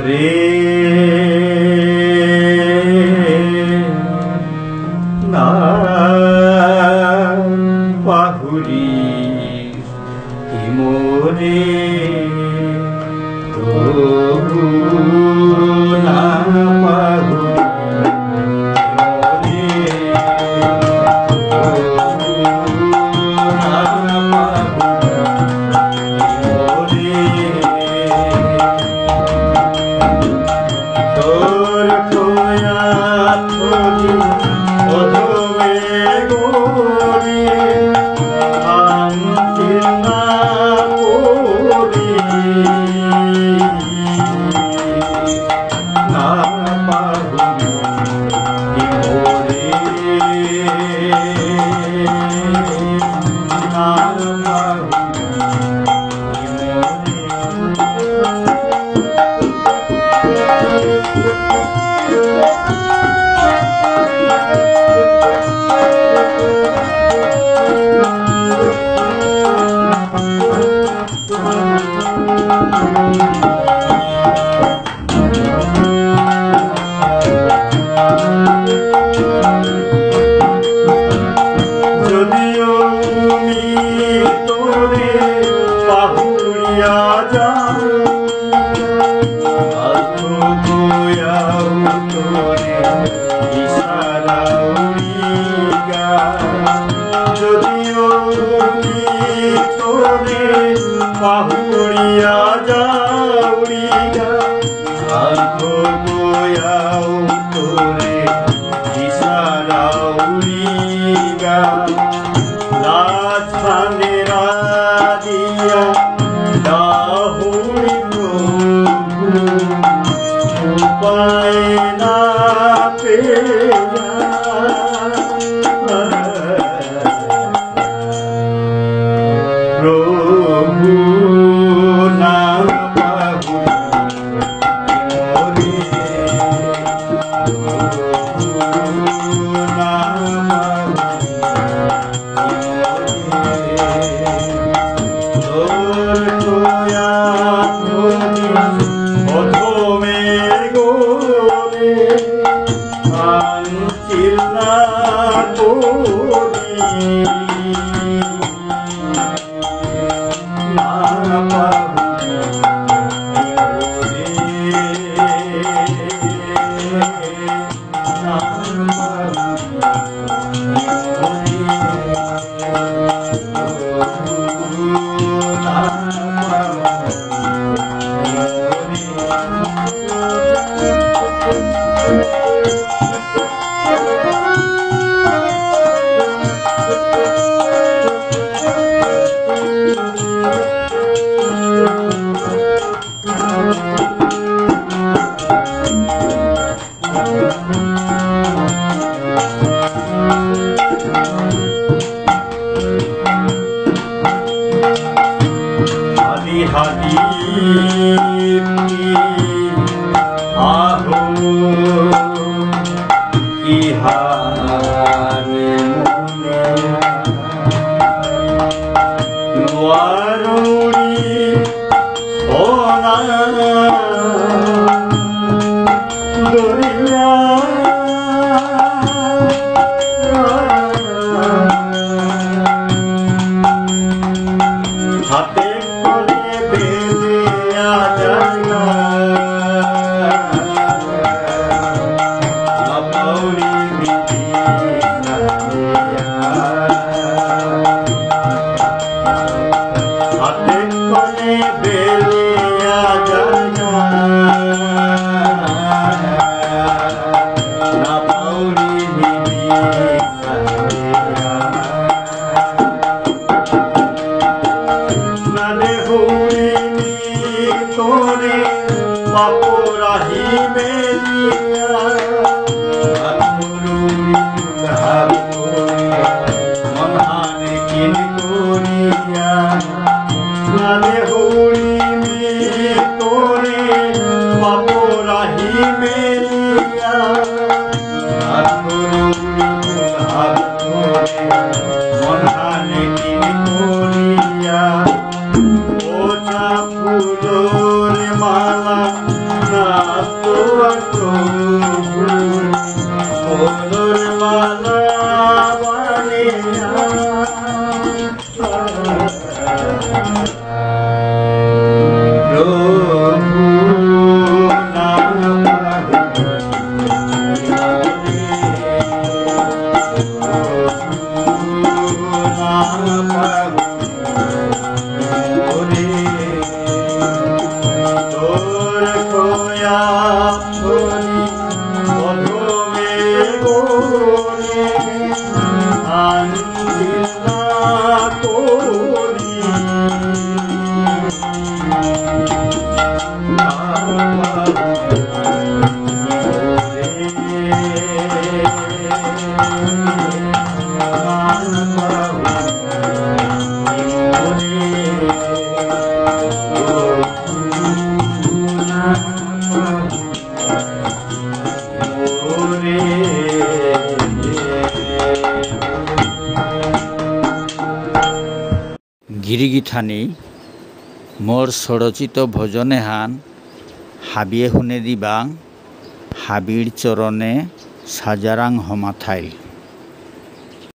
মোরে না পাহুরিস কি মোরে তবু না পাহুড়িয়া যাউরিয়া আলখো গোয়াও তোরে ইশারাউরিয়া লাজ ভান্ডেরা দিয়া দাহুরি প্রভু উপায় না পেয়া প্রভু না পাহুরি না তোর তোয়া অধমে গোরে আনছিল না তোরি হাতি আহো ইহারে নোয়ারুড়ি সোনা দরিয়া হাতে তোরে বাপুরাহি মেলিয়া মনহানে কিন করিয়া নালে হরিণী তোরে বাপুরাহি মেলিয়া মনহানে কিন করিয়া ওটা ফুলোর মালা না গিরিগিঠানি মোর ষড়চিত ভজনে হান হাবিয়ে শুনে দিবাং হাবির চরণে সাজারাং হমাথাইল।